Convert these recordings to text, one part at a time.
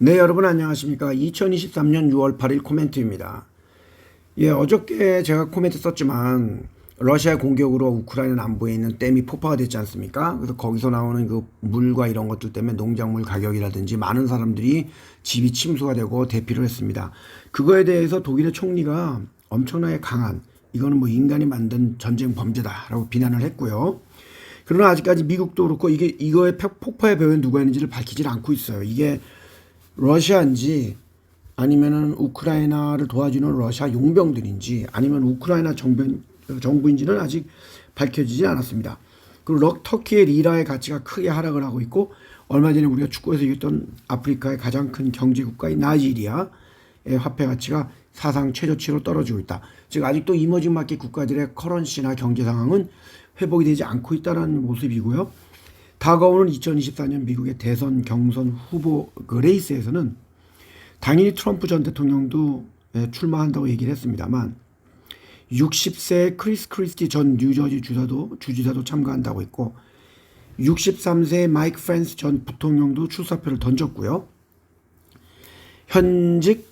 네, 여러분 안녕하십니까. 2023년 6월 8일 코멘트입니다. 예, 어저께 제가 코멘트 썼지만 러시아 공격으로 우크라이나 남부에 있는 댐이 폭파가 됐지 않습니까? 그래서 거기서 나오는 그 물과 이런 것들 때문에 농작물 가격이라든지 많은 사람들이 집이 침수가 되고 대피를 했습니다. 그거에 대해서 독일의 총리가 엄청나게 강한, 이거는 뭐 인간이 만든 전쟁 범죄다라고 비난을 했고요. 그러나 아직까지 미국도 그렇고 이거의 폭파의 배후에 누가 있는지를 밝히질 않고 있어요. 이게 러시아인지 아니면은 우크라이나를 도와주는 러시아 용병들인지 아니면 우크라이나 정부인지는 아직 밝혀지지 않았습니다. 그리고 터키의 리라의 가치가 크게 하락을 하고 있고, 얼마 전에 우리가 축구에서 이겼던 아프리카의 가장 큰 경제국가인 나이지리아의 화폐 가치가 사상 최저치로 떨어지고 있다. 즉 아직도 이머징 마켓 국가들의 커런시나 경제 상황은 회복이 되지 않고 있다는 모습이고요. 다가오는 2024년 미국의 대선 경선 후보 그 레이스에서는 당연히 트럼프 전 대통령도 출마한다고 얘기를 했습니다만 60세 크리스 크리스티 전 뉴저지 주지사도 참가한다고 했고 63세 마이크 펜스 전 부통령도 출사표를 던졌고요. 현직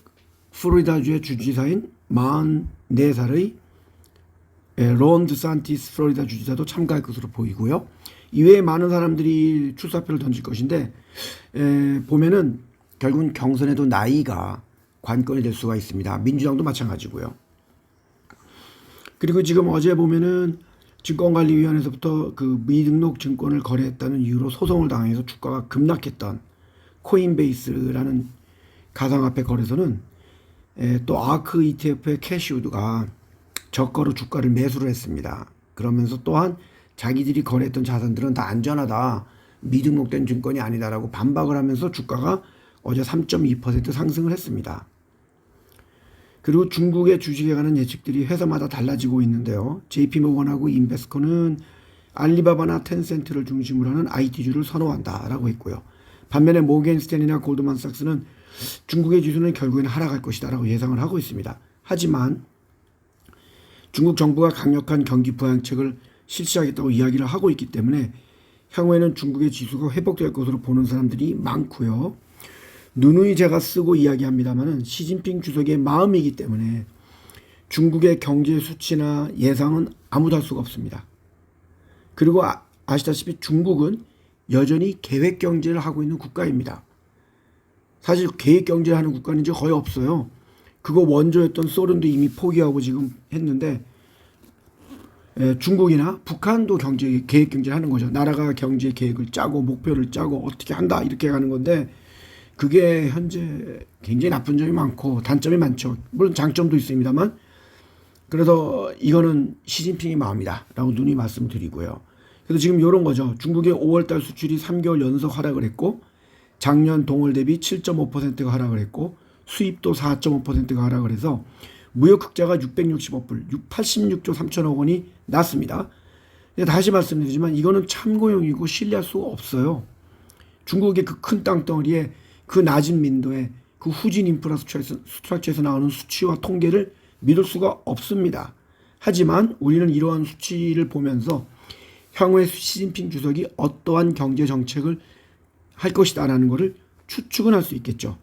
플로리다주의 주지사인 44살의 론 드산티스 플로리다 주지사도 참가할 것으로 보이고요. 이외에 많은 사람들이 출사표를 던질 것인데 보면은 결국은 경선에도 나이가 관건이 될 수가 있습니다. 민주당도 마찬가지고요. 그리고 지금 어제 보면은 증권관리위원회에서부터 그 미등록 증권을 거래했다는 이유로 소송을 당해서 주가가 급락했던 코인베이스라는 가상화폐 거래소는 또 아크 ETF의 캐시우드가 저가로 주가를 매수를 했습니다. 그러면서 또한 자기들이 거래했던 자산들은 다 안전하다, 미등록된 증권이 아니다라고 반박을 하면서 주가가 어제 3.2% 상승을 했습니다. 그리고 중국의 주식에 관한 예측들이 회사마다 달라지고 있는데요. JP모건하고 인베스코는 알리바바나 텐센트를 중심으로 하는 IT주를 선호한다라고 했고요. 반면에 모겐스탠이나 골드만삭스는 중국의 지수는 결국에는 하락할 것이다라고 예상을 하고 있습니다. 하지만 중국 정부가 강력한 경기 부양책을 실시하겠다고 이야기를 하고 있기 때문에 향후에는 중국의 지수가 회복될 것으로 보는 사람들이 많고요. 누누이 제가 쓰고 이야기합니다만은 시진핑 주석의 마음이기 때문에 중국의 경제 수치나 예상은 아무도 할 수가 없습니다. 그리고 아시다시피 중국은 여전히 계획 경제를 하고 있는 국가입니다. 사실 계획 경제를 하는 국가는 이제 거의 없어요. 그거 원조였던 소련도 이미 포기하고 지금 했는데 중국이나 북한도 계획 경제를 하는 거죠. 나라가 경제 계획을 짜고 목표를 짜고 어떻게 한다 이렇게 가는 건데 그게 현재 굉장히 나쁜 점이 많고 단점이 많죠. 물론 장점도 있습니다만 그래서 이거는 시진핑의 마음이다 라고 누누이 말씀드리고요. 그래서 지금 이런 거죠. 중국의 5월달 수출이 3개월 연속 하락을 했고 작년 동월 대비 7.5%가 하락을 했고 수입도 4.5%가 하락을 해서 무역 흑자가 660억불, 86조 3천억 원이 났습니다. 다시 말씀드리지만 이거는 참고용이고 신뢰할 수가 없어요. 중국의 그 큰 땅덩어리에 그 낮은 민도에 그 후진 인프라스트럭처에서 나오는 수치와 통계를 믿을 수가 없습니다. 하지만 우리는 이러한 수치를 보면서 향후에 시진핑 주석이 어떠한 경제 정책을 할 것이다라는 것을 추측은 할 수 있겠죠.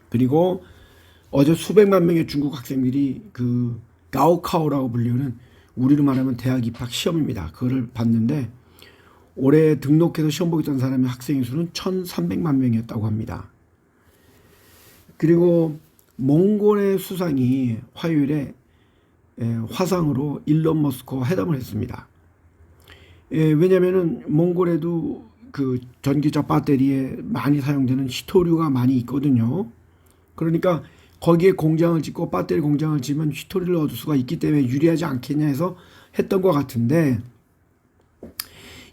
그리고 어제 수백만 명의 중국 학생들이 그 가오카오라고 불리는 우리로 말하면 대학 입학 시험입니다. 그거를 봤는데 올해 등록해서 시험 보겠다는 사람의 학생의 수는 1,300만 명이었다고 합니다. 그리고 몽골의 수상이 화요일에 화상으로 일론 머스크와 회담을 했습니다. 왜냐면은 몽골에도 그 전기차 배터리에 많이 사용되는 히토류가 많이 있거든요. 그러니까 거기에 공장을 짓고 배터리 공장을 짓면 히토리를 얻을 수가 있기 때문에 유리하지 않겠냐 해서 했던 것 같은데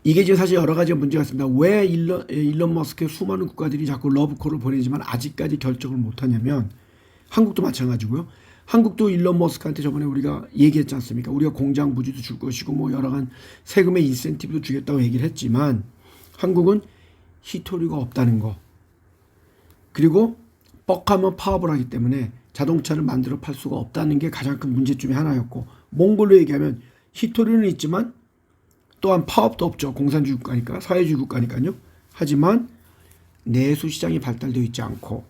이게 지금 사실 여러 가지 문제가 있습니다. 왜 일론 머스크의 수많은 국가들이 자꾸 러브콜을 보내지만 아직까지 결정을 못하냐면 한국도 마찬가지고요. 한국도 일론 머스크한테 저번에 우리가 얘기했지 않습니까? 우리가 공장 부지도 줄 것이고 뭐 여러 가지 세금의 인센티브도 주겠다고 얘기를 했지만 한국은 히토리가 없다는 거 그리고 뻑하면 파업을 하기 때문에 자동차를 만들어 팔 수가 없다는 게 가장 큰 문제 중에 하나였고 몽골로 얘기하면 히토리는 있지만 또한 파업도 없죠. 공산주의 국가니까 사회주의 국가니까요. 하지만 내수 시장이 발달되어 있지 않고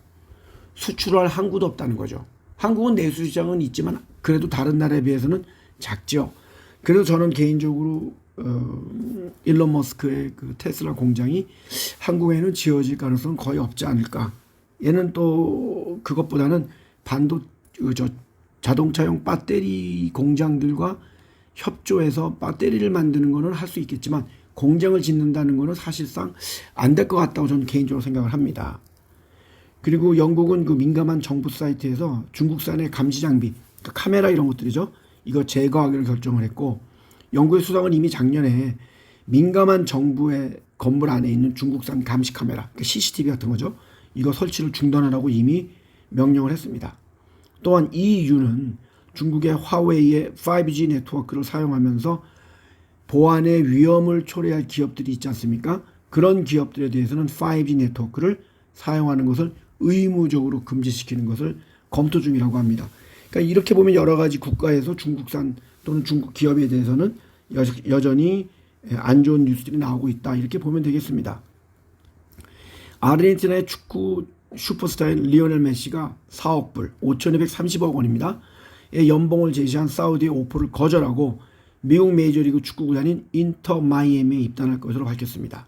수출할 항구도 없다는 거죠. 한국은 내수 시장은 있지만 그래도 다른 나라에 비해서는 작죠. 그래서 저는 개인적으로 일론 머스크의 그 테슬라 공장이 한국에는 지어질 가능성은 거의 없지 않을까. 얘는 또 그것보다는 자동차용 배터리 공장들과 협조해서 배터리를 만드는 거는 할 수 있겠지만 공장을 짓는다는 거는 사실상 안 될 것 같다고 저는 개인적으로 생각을 합니다. 그리고 영국은 그 민감한 정부 사이트에서 중국산의 감시 장비, 그러니까 카메라 이런 것들이죠. 이거 제거하기로 결정을 했고, 영국의 수상은 이미 작년에 민감한 정부의 건물 안에 있는 중국산 감시 카메라, 그러니까 CCTV 같은 거죠. 이거 설치를 중단하라고 이미 명령을 했습니다. 또한 EU는 중국의 화웨이의 5G 네트워크를 사용하면서 보안의 위험을 초래할 기업들이 있지 않습니까? 그런 기업들에 대해서는 5G 네트워크를 사용하는 것을 의무적으로 금지시키는 것을 검토 중이라고 합니다. 그러니까 이렇게 보면 여러 가지 국가에서 중국산 또는 중국 기업에 대해서는 여전히 안 좋은 뉴스들이 나오고 있다. 이렇게 보면 되겠습니다. 아르헨티나의 축구 슈퍼스타인 리오넬 메시가 4억 불, 5,230억 원입니다. 연봉을 제시한 사우디의 오퍼를 거절하고 미국 메이저리그 축구구단인 인터 마이애미에 입단할 것으로 밝혔습니다.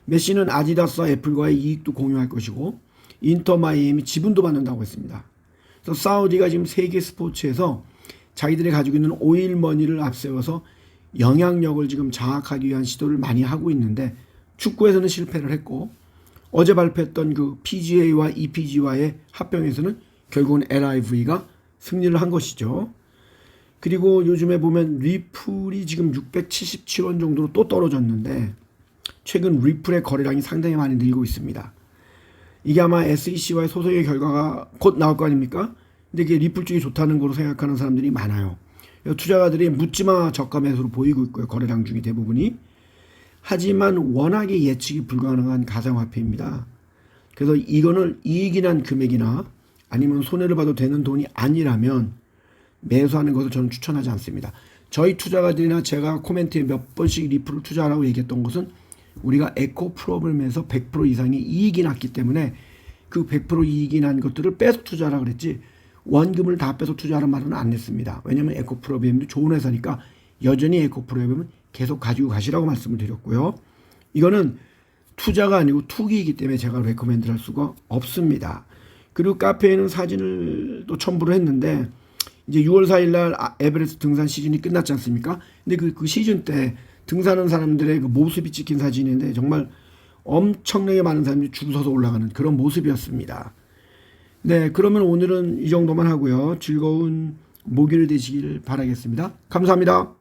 메시는 아디다스와 애플과의 이익도 공유할 것이고 인터 마이애미 지분도 받는다고 했습니다. 그래서 사우디가 지금 세계 스포츠에서 자기들이 가지고 있는 오일머니를 앞세워서 영향력을 지금 장악하기 위한 시도를 많이 하고 있는데 축구에서는 실패를 했고 어제 발표했던 그 PGA와 EPG와의 합병에서는 결국은 LIV가 승리를 한 것이죠. 그리고 요즘에 보면 리플이 지금 677원 정도로 또 떨어졌는데 최근 리플의 거래량이 상당히 많이 늘고 있습니다. 이게 아마 SEC와의 소송의 결과가 곧 나올 거 아닙니까? 근데 이게 리플 쪽이 좋다는 거로 생각하는 사람들이 많아요. 투자가들이 묻지마 저가 매수로 보이고 있고요. 거래량 중에 대부분이. 하지만 워낙에 예측이 불가능한 가상화폐입니다. 그래서 이거는 이익이 난 금액이나 아니면 손해를 봐도 되는 돈이 아니라면 매수하는 것을 저는 추천하지 않습니다. 저희 투자가들이나 제가 코멘트에 몇 번씩 리플을 투자하라고 얘기했던 것은 우리가 에코 프로그램에서 100% 이상의 이익이 났기 때문에 그 100% 이익이 난 것들을 빼서 투자하라고 그랬지 원금을 다 빼서 투자하는 말은 안 했습니다. 왜냐하면 에코 프로그램도 좋은 회사니까 여전히 에코 프로그램은 계속 가지고 가시라고 말씀을 드렸고요. 이거는 투자가 아니고 투기이기 때문에 제가 레코멘드를 할 수가 없습니다. 그리고 카페에는 사진을 또 첨부를 했는데 이제 6월 4일 날 에베레스트 등산 시즌이 끝났지 않습니까? 근데 그 시즌 때 등산하는 사람들의 그 모습이 찍힌 사진인데 정말 엄청나게 많은 사람들이 줄 서서 올라가는 그런 모습이었습니다. 네, 그러면 오늘은 이 정도만 하고요. 즐거운 목요일 되시길 바라겠습니다. 감사합니다.